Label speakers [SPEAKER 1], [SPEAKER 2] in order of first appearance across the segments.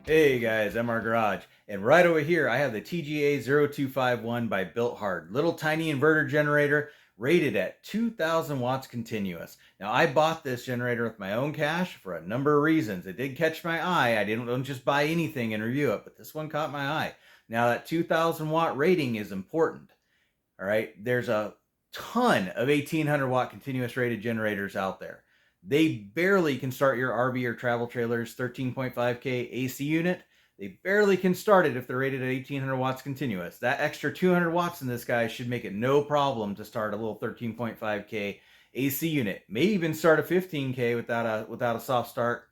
[SPEAKER 1] Hey guys, MR Garage, and right over here I have the TGA-0251 by Bilt Hard, little tiny inverter generator rated at 2,000 watts continuous. Now I bought this generator with my own cash for a number of reasons. It did catch my eye. I don't just buy anything and review it, but this one caught my eye. Now that 2,000 watt rating is important. All right, there's a ton of 1,800 watt continuous rated generators out there. They barely can start your RV or travel trailer's 13.5K AC unit. They barely can start it if they're rated at 1,800 watts continuous. That extra 200 watts in this guy should make it no problem to start a little 13.5K AC unit. May even start a 15K without a soft start.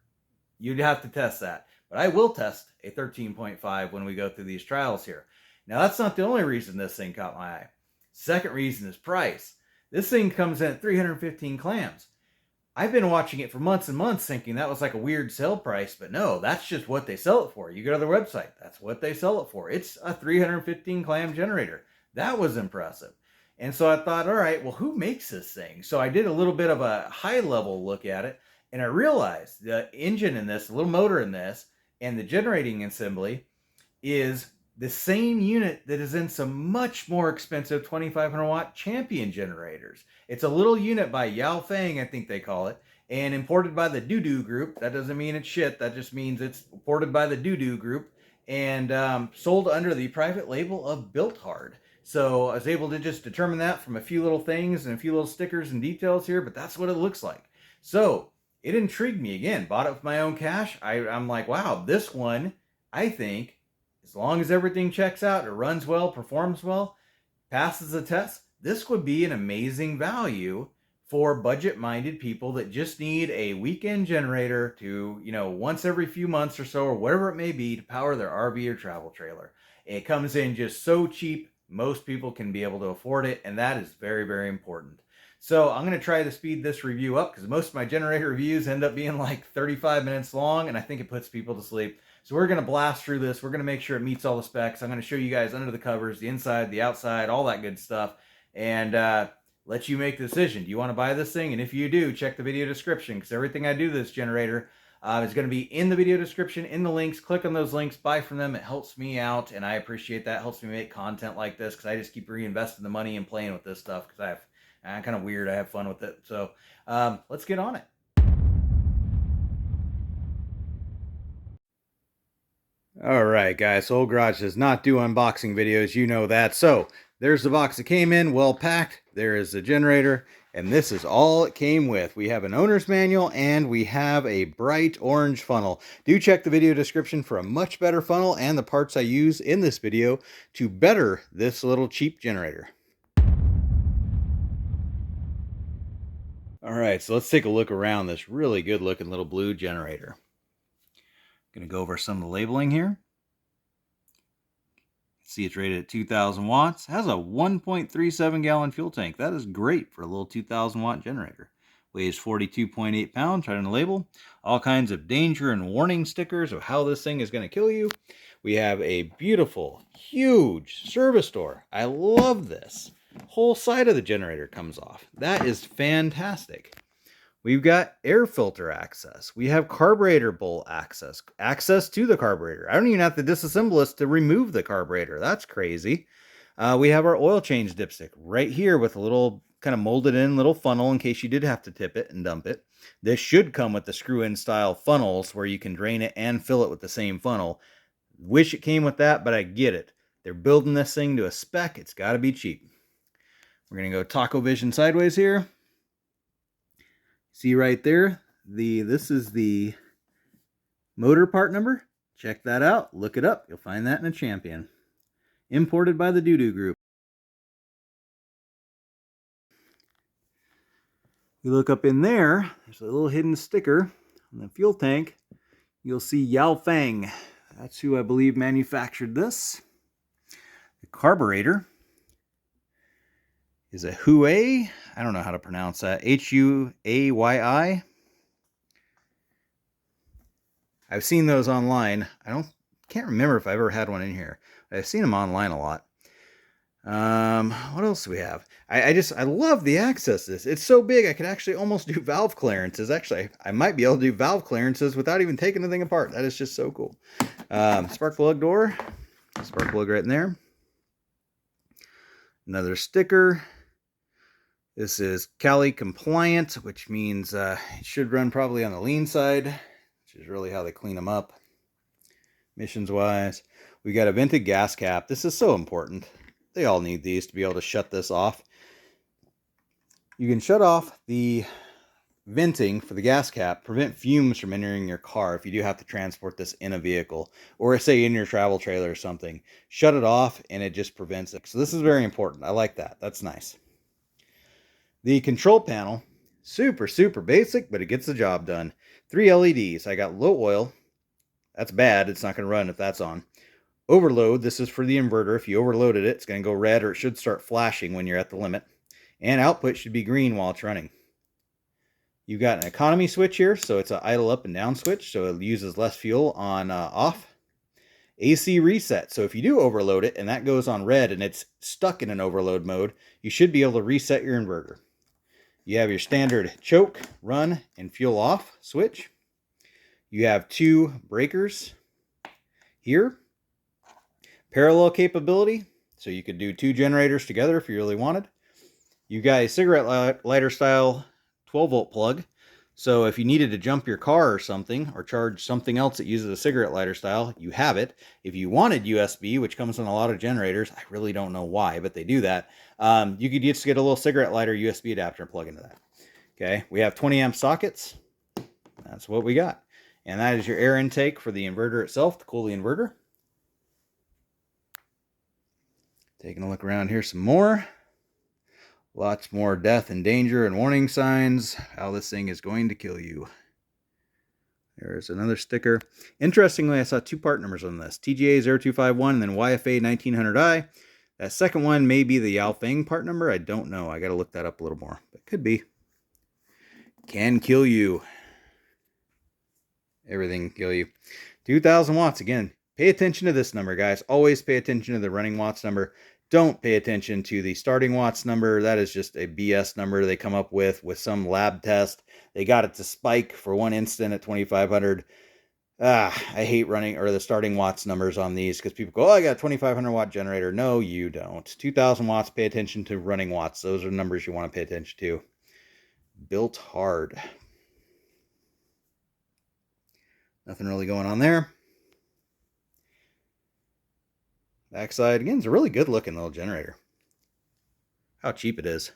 [SPEAKER 1] You'd have to test that. But I will test a 13.5 when we go through these trials here. Now that's not the only reason this thing caught my eye. Second reason is price. This thing comes in at 315 clams. I've been watching it for months and months thinking that was like a weird sale price, but no, that's just what they sell it for. You go to their website, that's what they sell it for. It's a 315 clam generator. That was impressive. And so I thought, all right, well, who makes this thing? So I did a little bit of a high level look at it, and I realized the engine in this, the little motor in this, and the generating assembly is the same unit that is in some much more expensive 2,500 watt Champion generators. It's a little unit by Yao Feng, I think they call it, and imported by the Doo Group. That doesn't mean it's shit. That just means it's imported by the Doo Group and sold under the private label of Bilt Hard. So I was able to just determine that from a few little things and a few little stickers and details here, but that's what it looks like. So it intrigued me again. Bought it with my own cash. I'm like, wow, this one, I think, as long as everything checks out, it runs well, performs well, passes the test, this would be an amazing value for budget-minded people that just need a weekend generator to, once every few months or so, or whatever it may be, to power their RV or travel trailer. It comes in just so cheap, most people can be able to afford it, and that is very, very important. So I'm going to try to speed this review up because most of my generator reviews end up being like 35 minutes long, and I think it puts people to sleep. So we're going to blast through this. We're going to make sure it meets all the specs. I'm going to show you guys under the covers, the inside, the outside, all that good stuff, and let you make the decision. Do you want to buy this thing? And if you do, check the video description because everything I do to this generator is going to be in the video description, in the links. Click on those links, buy from them. It helps me out, and I appreciate that. It helps me make content like this because I just keep reinvesting the money and playing with this stuff because I'm kind of weird. I have fun with it. So let's get on it. All right, guys, so Old Garage does not do unboxing videos, you know that. So there's the box that came in, well packed. There is the generator, and this is all it came with. We have an owner's manual, and we have a bright orange funnel. Do check the video description for a much better funnel and the parts I use in this video to better this little cheap generator. All right, so let's take a look around this really good looking little blue generator. Going to go over some of the labeling here. See, it's rated at 2,000 watts. Has a 1.37 gallon fuel tank. That is great for a little 2,000 watt generator. Weighs 42.8 pounds, right on the label. All kinds of danger and warning stickers of how this thing is going to kill you. We have a beautiful, huge service door. I love this. Whole side of the generator comes off. That is fantastic. We've got air filter access. We have carburetor bolt access. Access to the carburetor. I don't even have to disassemble this to remove the carburetor. That's crazy. We have our oil change dipstick right here with a little kind of molded in little funnel in case you did have to tip it and dump it. This should come with the screw-in style funnels where you can drain it and fill it with the same funnel. Wish it came with that, but I get it. They're building this thing to a spec. It's got to be cheap. We're going to go Taco Vision sideways here. See right there, this is the motor part number. Check that out. Look it up. You'll find that in a Champion. Imported by the Doo Group. You look up in there, there's a little hidden sticker on the fuel tank. You'll see Yao Feng. That's who I believe manufactured this. The carburetor is a Huay. I don't know how to pronounce that. Huayi. I've seen those online. Can't remember if I've ever had one in here. I've seen them online a lot. What else do we have? I love the access to this. It's so big I could actually almost do valve clearances. Actually, I might be able to do valve clearances without even taking anything apart. That is just so cool. Spark plug door. Spark plug right in there. Another sticker. This is Cali compliant, which means it should run probably on the lean side, which is really how they clean them up. Emissions wise, we got a vented gas cap. This is so important. They all need these to be able to shut this off. You can shut off the venting for the gas cap, prevent fumes from entering your car if you do have to transport this in a vehicle, or say in your travel trailer or something. Shut it off and it just prevents it. So this is very important. I like that. That's nice. The control panel, super basic, but it gets the job done. 3 LEDs. I got low oil. That's bad. It's not going to run if that's on. Overload. This is for the inverter. If you overloaded it, it's going to go red, or it should start flashing when you're at the limit. And output should be green while it's running. You've got an economy switch here, so it's an idle up and down switch, so it uses less fuel on off. AC reset. So if you do overload it and that goes on red and it's stuck in an overload mode, you should be able to reset your inverter. You have your standard choke, run, and fuel off switch. You have 2 breakers here. Parallel capability, so you could do 2 generators together if you really wanted. You got a cigarette lighter style 12-volt plug. So if you needed to jump your car or something, or charge something else that uses a cigarette lighter style, you have it. If you wanted USB, which comes on a lot of generators, I really don't know why, but they do that. You could just get a little cigarette lighter USB adapter and plug into that. Okay, we have 20 amp sockets. That's what we got. And that is your air intake for the inverter itself to cool the inverter. Taking a look around here some more. Lots more death and danger and warning signs. How this thing is going to kill you. There's another sticker. Interestingly, I saw 2 part numbers on this. TGA-0251 and then YFA-1900I. That second one may be the Yaofeng part number. I don't know. I got to look that up a little more. But could be. Can kill you. Everything can kill you. 2,000 watts. Again, pay attention to this number, guys. Always pay attention to the running watts number. Don't pay attention to the starting watts number. That is just a BS number they come up with some lab test. They got it to spike for one instant at 2,500. I hate running or the starting watts numbers on these because people go, oh, I got a 2,500 watt generator. No, you don't. 2,000 watts, pay attention to running watts. Those are numbers you want to pay attention to. Built hard. Nothing really going on there. Backside, again, it's a really good looking little generator. How cheap it is.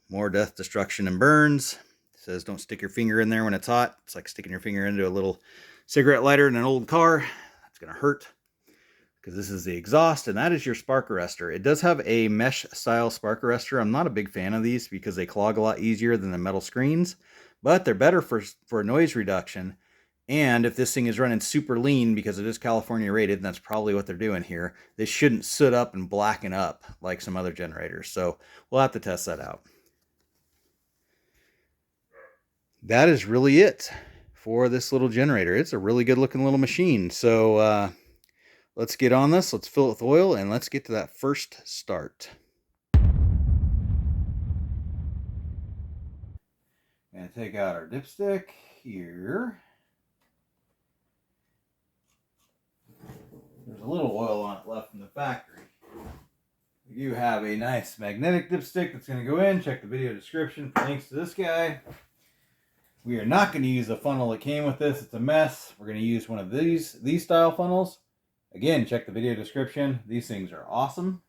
[SPEAKER 1] More death, destruction, and burns. It says don't stick your finger in there when it's hot. It's like sticking your finger into a little cigarette lighter in an old car. It's going to hurt because this is the exhaust, and that is your spark arrestor. It does have a mesh style spark arrestor. I'm not a big fan of these because they clog a lot easier than the metal screens, but they're better for noise reduction. And if this thing is running super lean because it is California rated, and that's probably what they're doing here, this shouldn't soot up and blacken up like some other generators. So we'll have to test that out. That is really it for this little generator. It's a really good looking little machine. So let's get on this. Let's fill it with oil and let's get to that first start. Gonna take out our dipstick here. There's a little oil on it left from the factory. We do have a nice magnetic dipstick that's going to go in. Check the video description for links to this guy. We are not going to use the funnel that came with this. It's a mess. We're going to use one of these style funnels. Again, check the video description. These things are awesome.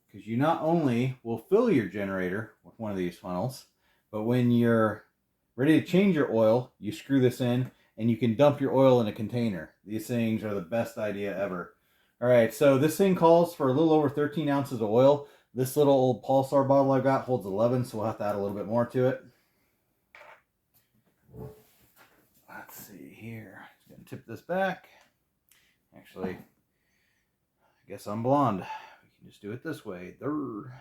[SPEAKER 1] Because you not only will fill your generator with one of these funnels, but when you're ready to change your oil, you screw this in and you can dump your oil in a container. These things are the best idea ever. All right, so this thing calls for a little over 13 ounces of oil. This little old Pulsar bottle I've got holds 11, so we'll have to add a little bit more to it. Let's see here. Just gonna tip this back. Actually, I guess I'm blonde. We can just do it this way. Durr.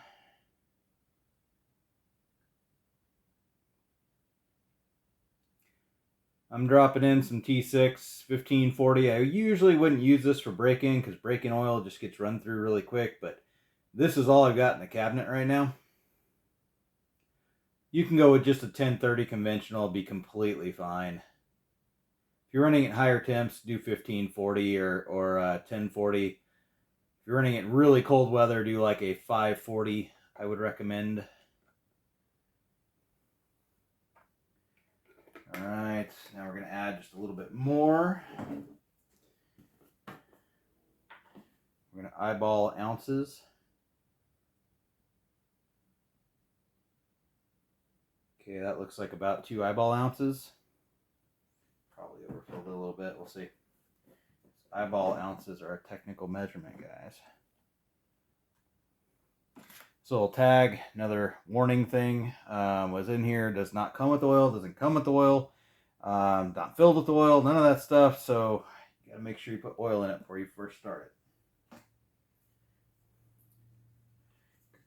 [SPEAKER 1] I'm dropping in some T6 1540. I usually wouldn't use this for break-in because break-in oil just gets run through really quick, but this is all I've got in the cabinet right now. You can go with just a 1030 conventional, be completely fine. If you're running at higher temps, do 1540 or 1040. If you're running it really cold weather, do like a 540, I would recommend. All right, now we're going to add just a little bit more. We're going to eyeball ounces. Okay, that looks like about 2 eyeball ounces. Probably overfilled it a little bit. We'll see. Eyeball ounces are a technical measurement, guys. So little tag, another warning thing was in here. Does not come with oil. Doesn't come with oil. Not filled with oil. None of that stuff. So you got to make sure you put oil in it before you first start it. Go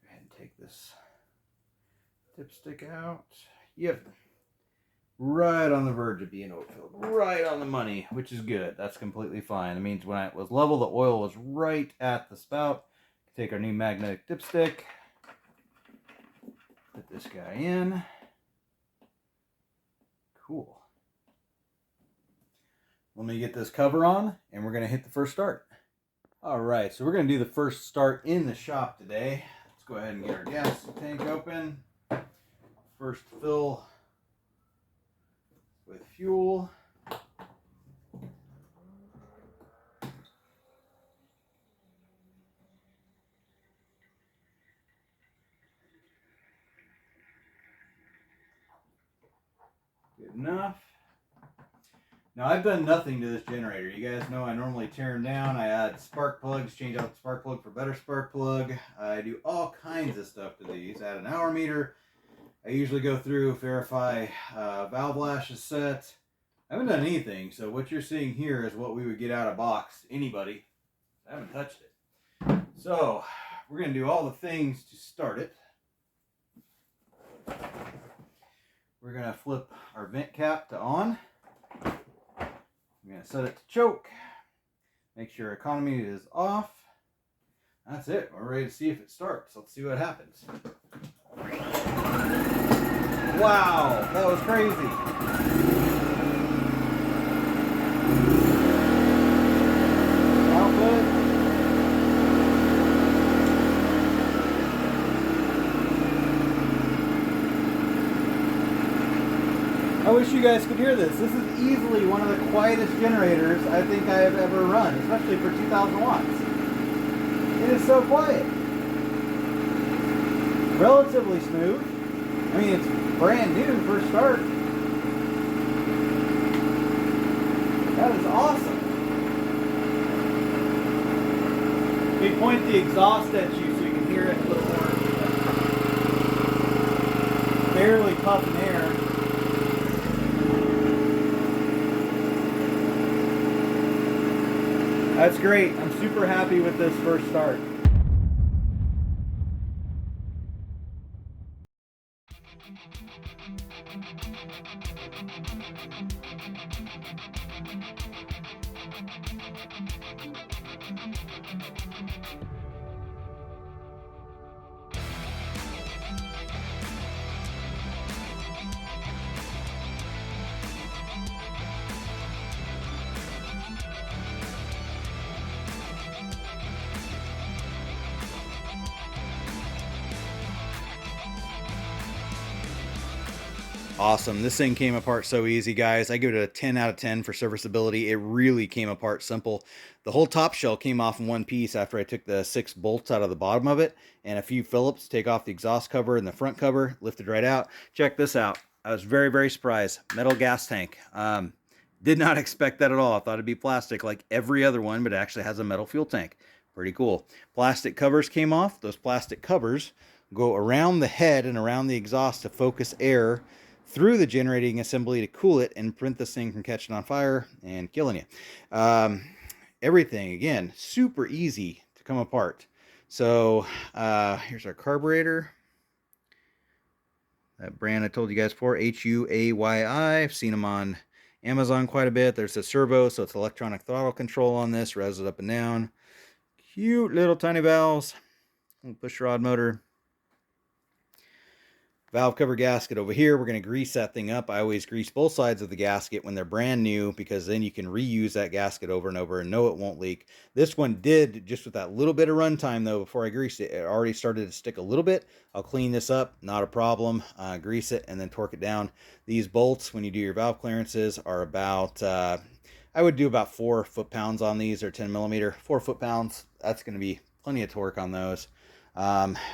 [SPEAKER 1] ahead and take this dipstick out. Yep. Right on the verge of being oil-filled. Right on the money, which is good. That's completely fine. That means when it was level, the oil was right at the spout. Take our new magnetic dipstick. Put this guy in. Cool. Let me get this cover on, and we're going to hit the first start. All right, so we're going to do the first start in the shop today. Let's go ahead and get our gas tank open. First fill with fuel. Good enough. Now I've done nothing to this generator. You guys know I normally tear them down. I add spark plugs, change out the spark plug for better spark plug. I do all kinds of stuff to these. Add an hour meter. I usually go through, verify valve lash is set. I haven't done anything, so what you're seeing here is what we would get out of box. Anybody. I haven't touched it. So we're going to do all the things to start it. We're going to flip our vent cap to on. I'm going to set it to choke. Make sure economy is off. That's it. We're ready to see if it starts. Let's see what happens. Wow, that was crazy. Output. I wish you guys could hear this. This is easily one of the quietest generators I think I have ever run, especially for 2,000 watts. It is so quiet. Relatively smooth. I mean, it's brand new first start. That is awesome. We point the exhaust at you so you can hear it a little more. Barely puffing air. That's great. I'm super happy with this first start. Awesome. This thing came apart so easy, guys. I give it a 10 out of 10 for serviceability. It really came apart simple. The whole top shell came off in one piece after I took the 6 bolts out of the bottom of it and a few Phillips, take off the exhaust cover and the front cover, lifted right out. Check this out. I was very, very surprised. Metal gas tank. Did not expect that at all. I thought it'd be plastic like every other one, but it actually has a metal fuel tank. Pretty cool. Plastic covers came off. Those plastic covers go around the head and around the exhaust to focus air through the generating assembly to cool it and prevent this thing from catching on fire and killing you. Everything, again, super easy to come apart. So here's our carburetor. That brand I told you guys before, HUAYI. I've seen them on Amazon quite a bit. There's a servo, so it's electronic throttle control on this. Revs it up and down. Cute little tiny valves. Push rod motor. Valve cover gasket over here. We're going to grease that thing up. I always grease both sides of the gasket when they're brand new, because then you can reuse that gasket over and over and know it won't leak. This one did, just with that little bit of runtime though, before I greased it, it already started to stick a little bit. I'll clean this up, not a problem. Grease it and then torque it down. These bolts, when you do your valve clearances, are about, I would do about 4 foot-pounds on these, or 10 millimeter, 4 foot-pounds. That's going to be plenty of torque on those.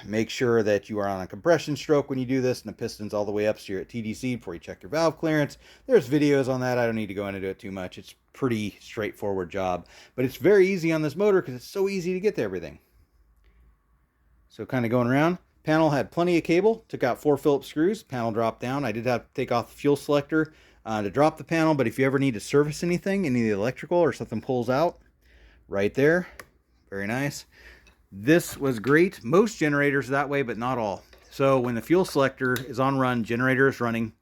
[SPEAKER 1] Make sure that you are on a compression stroke when you do this, and the piston's all the way up so you're at TDC before you check your valve clearance. There's videos on that. I don't need to go into it too much. It's pretty straightforward job, but it's very easy on this motor because it's so easy to get to everything. So kind of going around, panel had plenty of cable, took out 4 Phillips screws, panel dropped down. I did have to take off the fuel selector to drop the panel, but if you ever need to service anything, any of the electrical or something pulls out, right there, very nice. This was great. Most generators are that way, but not all. So when the fuel selector is on run, generator is running,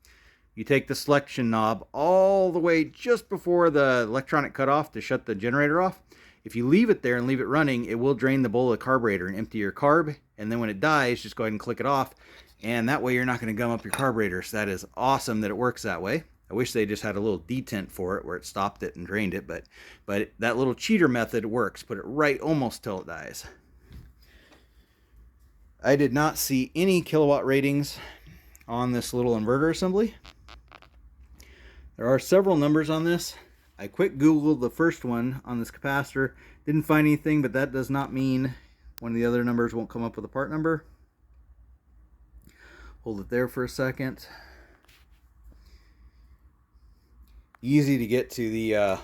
[SPEAKER 1] you take the selection knob all the way just before the electronic cutoff to shut the generator off. If you leave it there and leave it running, it will drain the bowl of the carburetor and empty your carb. And then when it dies, just go ahead and click it off. And that way you're not going to gum up your carburetor. So that is awesome that it works that way. I wish they just had a little detent for it where it stopped it and drained it. But that little cheater method works. Put it right almost till it dies. I did not see any kilowatt ratings on this little inverter assembly. There are several numbers on this. I quick Googled the first one on this capacitor. Didn't find anything, but that does not mean one of the other numbers won't come up with a part number. Hold it there for a second. Easy to get to the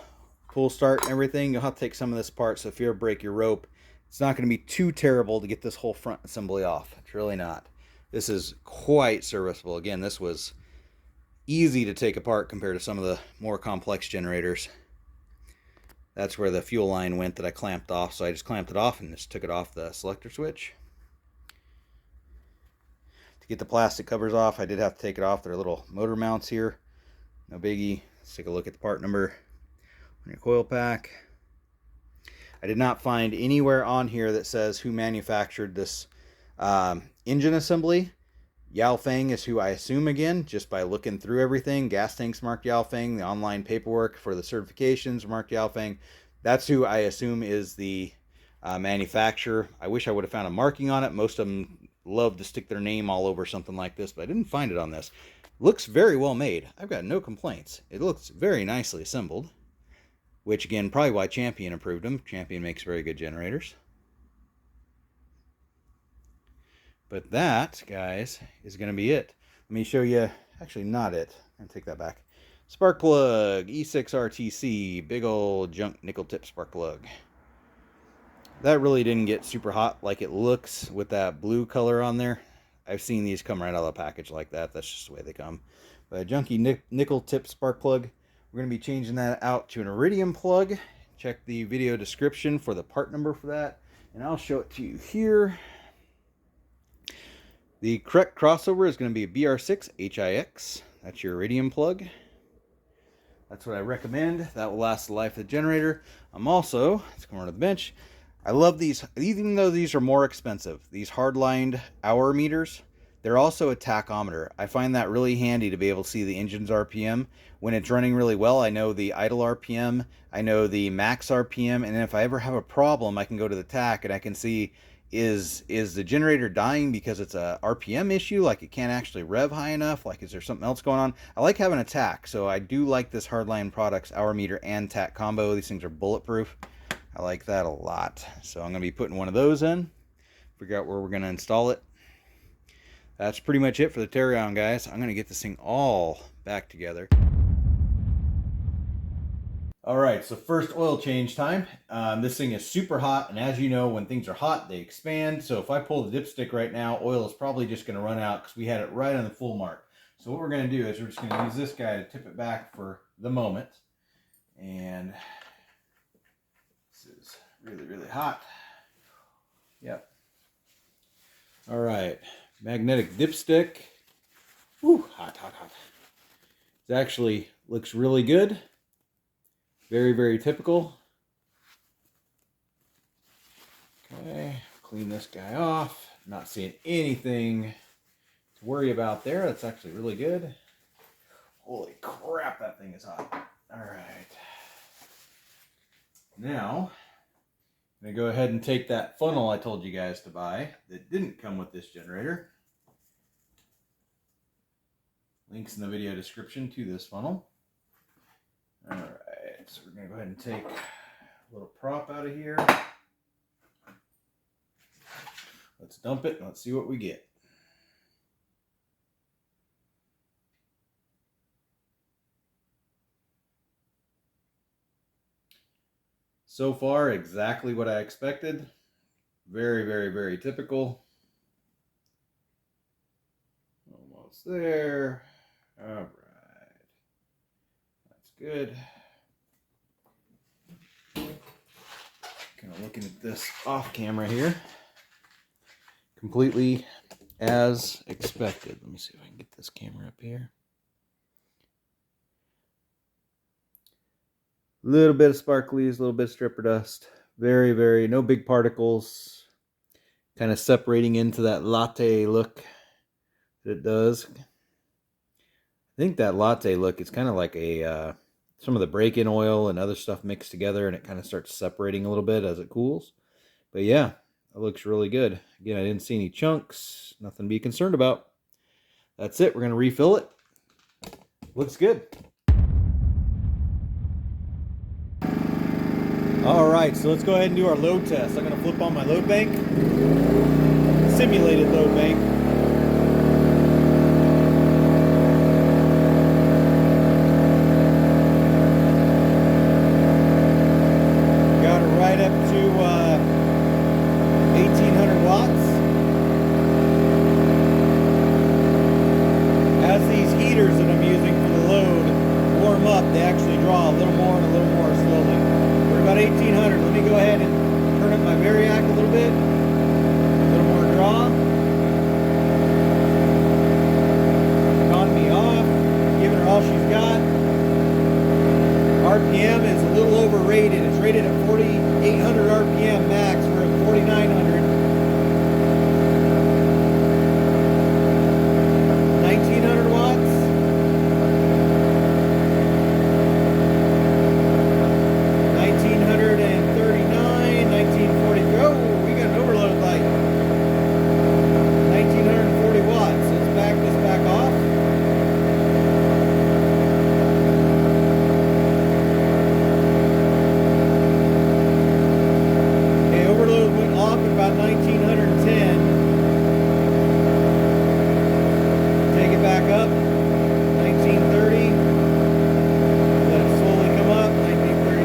[SPEAKER 1] pull start and everything. You'll have to take some of this apart, so if you ever break your rope, it's not going to be too terrible to get this whole front assembly off. It's really not. This is quite serviceable. Again, this was easy to take apart compared to some of the more complex generators. That's where the fuel line went that I clamped off. So I just clamped it off and just took it off the selector switch. To get the plastic covers off, I did have to take it off. They're little motor mounts here. No biggie. Let's take a look at the part number on your coil pack. I did not find anywhere on here that says who manufactured this engine assembly. Yaofeng is who I assume, again, just by looking through everything. Gas tanks marked Yaofeng. The online paperwork for the certifications marked Yaofeng. That's who I assume is the manufacturer. I wish I would have found a marking on it. Most of them love to stick their name all over something like this, but I didn't find it on this. Looks very well made. I've got no complaints. It looks very nicely assembled. Which, again, probably why Champion approved them. Champion makes very good generators. But that, guys, is going to be it. Let me show you, actually not it. I'm going to take that back. Spark plug, E6 RTC, big old junk nickel tip spark plug. That really didn't get super hot like it looks with that blue color on there. I've seen these come right out of the package like that. That's just the way they come. But a junky nickel tip spark plug. We're going to be changing that out to an iridium plug. Check the video description for the part number for that. And I'll show it to you here. The correct crossover is going to be a BR6 HIX. That's your iridium plug. That's what I recommend. That will last the life of the generator. I'm also, let's come over to the bench. I love these, even though these are more expensive. These hard-lined hour meters, they're also a tachometer. I find that really handy to be able to see the engine's RPM. When it's running really well, I know the idle RPM, I know the max RPM, and if I ever have a problem, I can go to the tach and I can see, is the generator dying because it's a RPM issue, like it can't actually rev high enough, like is there something else going on? I like having a tach, so I do like this Hardline Products hour meter and tach combo. These things are bulletproof. I like that a lot. So I'm going to be putting one of those in, figure out where we're going to install it. That's pretty much it for the teardown, guys. I'm going to get this thing all back together. All right, so first oil change time. This thing is super hot, and as you know, when things are hot, they expand. So if I pull the dipstick right now, oil is probably just going to run out because we had it right on the full mark. So what we're going to do is we're just going to use this guy to tip it back for the moment. And this is really, really hot. Yep. All right, magnetic dipstick. Woo, hot, hot, hot. It's actually Looks really good. Very, very typical. Okay, clean this guy off. Not seeing anything to worry about there. That's actually really good. Holy crap, that thing is hot. All right. Now, I'm going to go ahead and take that funnel I told you guys to buy that didn't come with this generator. Links in the video description to this funnel. All right, so we're going to go ahead and take a little prop out of here. Let's dump it and let's see what we get. So far, exactly what I expected. Very, very, very typical. Almost there. All right. That's good. Kind of looking at this off camera here. Completely as expected. Let me see if I can get this camera up here. A little bit of sparklies, a little bit of stripper dust. Very, very, no big particles. Kind of separating into that latte look that it does. I think that latte look is kind of like a some of the break-in oil and other stuff mixed together, and it kind of starts separating a little bit as it cools. But yeah, it looks really good. Again, I didn't see any chunks, nothing to be concerned about. That's it. We're going to refill it. Looks good. All right, so let's go ahead and do our load test. I'm going to flip on my load bank, simulated load bank. Got it right up to 1800 watts. As these heaters that I'm using for the load warm up, they actually draw a little more and a little more slowly. About 1800. Let me go ahead and turn up my variac a little bit. A little more draw. Economy off. Giving her all she's got. RPM is a little overrated. It's rated at 4800 RPM max. We're at 4900. 1900 watts. 1939, 1940. Oh, we got an overload light. 1940 watts. Let's back this back off. Okay, overload went off at about 1910. Take it back up. 1930. Let it slowly come up. 1933.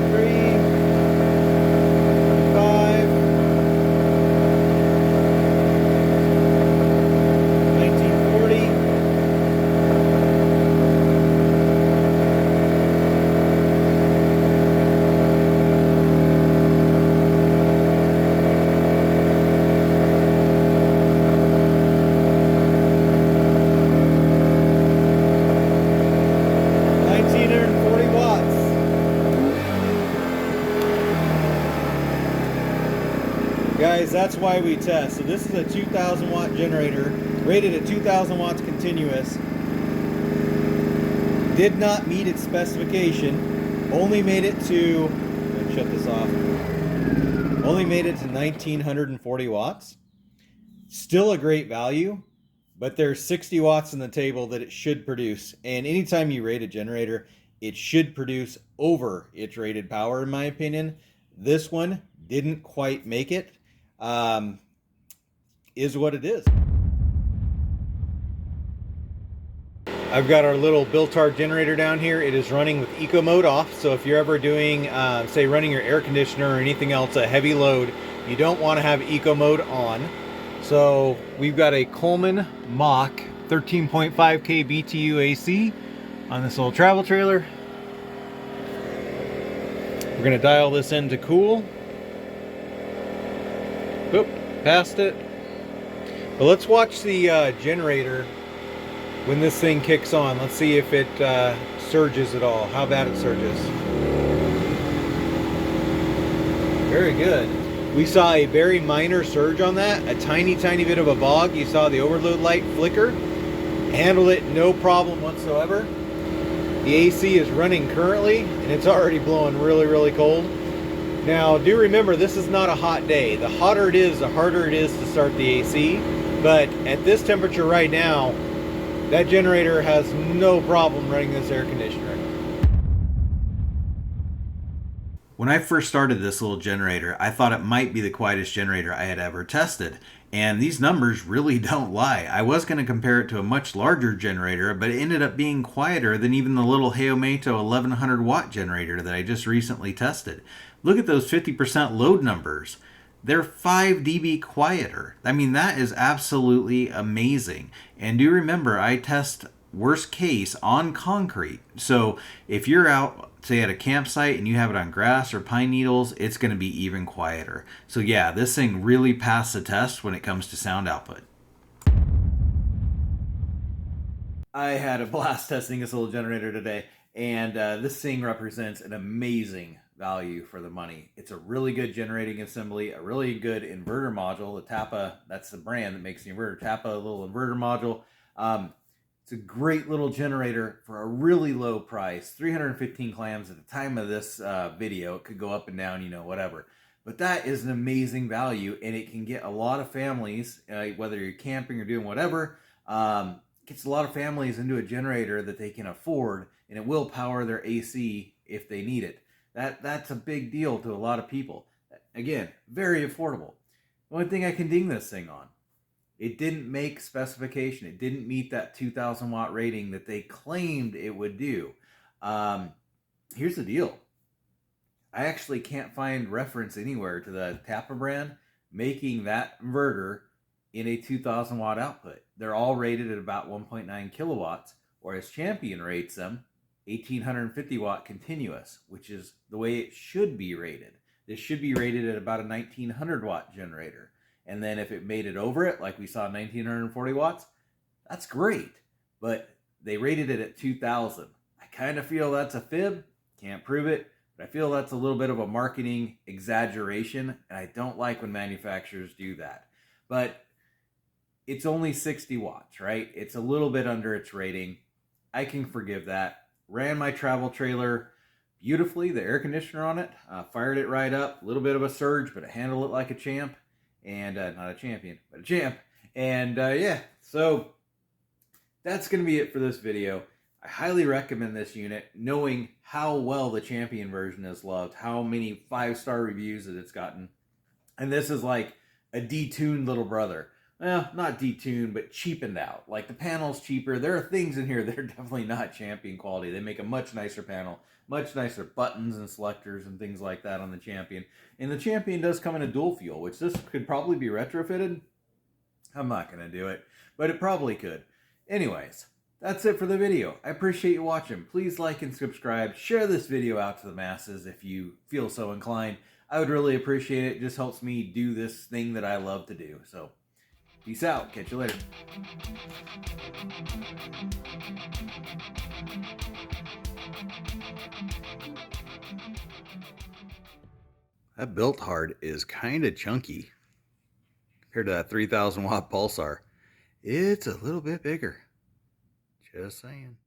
[SPEAKER 1] 1940. 1940 watts. Guys, that's why we test. So this is a 2000 watt generator, rated at 2000 watts continuous. Did not meet its specification. Only made it to, let's shut this off. Only made it to 1940 watts. Still a great value, but there's 60 watts in the table that it should produce. And anytime you rate a generator, it should produce over its rated power, in my opinion. This one didn't quite make it. Is what it is. I've got our little Bilt generator down here. It is running with eco mode off. So if you're ever doing, say running your air conditioner or anything else, a heavy load, you don't want to have eco mode on. So we've got a Coleman Mach 13.5K BTU AC on this little travel trailer. We're going to dial this in to cool. Oop, passed it. But let's watch the generator when this thing kicks on. Let's see if it surges at all, how bad it surges. Very good. We saw a very minor surge on that, a tiny bit of a bog. You saw the overload light flicker. Handled it no problem whatsoever. The AC is running currently and it's already blowing really cold. Now do remember, this is not a hot day. The hotter it is, the harder it is to start the AC. But at this temperature right now, that generator has no problem running this air conditioner. When I first started this little generator, I thought it might be the quietest generator I had ever tested. And these numbers really don't lie. I was going to compare it to a much larger generator, but it ended up being quieter than even the little HACOMETER 1100 watt generator that I just recently tested. Look at those 50% load numbers. They're 5 dB quieter. I mean, that is absolutely amazing. And do remember, I test worst case on concrete. So if you're out, say at a campsite, and you have it on grass or pine needles, it's going to be even quieter. So yeah, this thing really passed the test when it comes to sound output. I had a blast testing this little generator today, and this thing represents an amazing value for the money. It's a really good generating assembly, a really good inverter module. The Tapa, that's the brand that makes the inverter. Tapa, a little inverter module. It's a great little generator for a really low price, 315 clams at the time of this video. It could go up and down, you know, whatever. But that is an amazing value, and it can get a lot of families, whether you're camping or doing whatever, gets a lot of families into a generator that they can afford, and it will power their AC if they need it. That's a big deal to a lot of people. Again, very affordable. The only thing I can ding this thing on, it didn't make specification. It didn't meet that 2,000 watt rating that they claimed it would do. Here's the deal. I actually can't find reference anywhere to the Tapa brand making that inverter in a 2,000 watt output. They're all rated at about 1.9 kilowatts, whereas Champion rates them 1,850 watt continuous, which is the way it should be rated. This should be rated at about a 1,900 watt generator. And then if it made it over it, like we saw 1,940 watts, that's great. But they rated it at 2,000. I kind of feel that's a fib. Can't prove it. But I feel that's a little bit of a marketing exaggeration. And I don't like when manufacturers do that. But it's only 60 watts, right? It's a little bit under its rating. I can forgive that. Ran my travel trailer beautifully, the air conditioner on it. Fired it right up. A little bit of a surge, but I handled it like a champ. And not a champion, but a champ. And yeah, so that's going to be it for this video. I highly recommend this unit, knowing how well the Champion version is loved, how many 5-star reviews that it's gotten. And this is like a detuned little brother. Well, not detuned, but cheapened out. Like the panel's cheaper. There are things in here that are definitely not Champion quality. They make a much nicer panel, much nicer buttons and selectors and things like that on the Champion. And the Champion does come in a dual fuel, which this could probably be retrofitted. I'm not going to do it, but it probably could. Anyways, that's it for the video. I appreciate you watching. Please like and subscribe. Share this video out to the masses if you feel so inclined. I would really appreciate it. It just helps me do this thing that I love to do. So, peace out. Catch you later. That Bilt Hard is kind of chunky compared to that 3,000 watt pulsar. It's a little bit bigger. Just saying.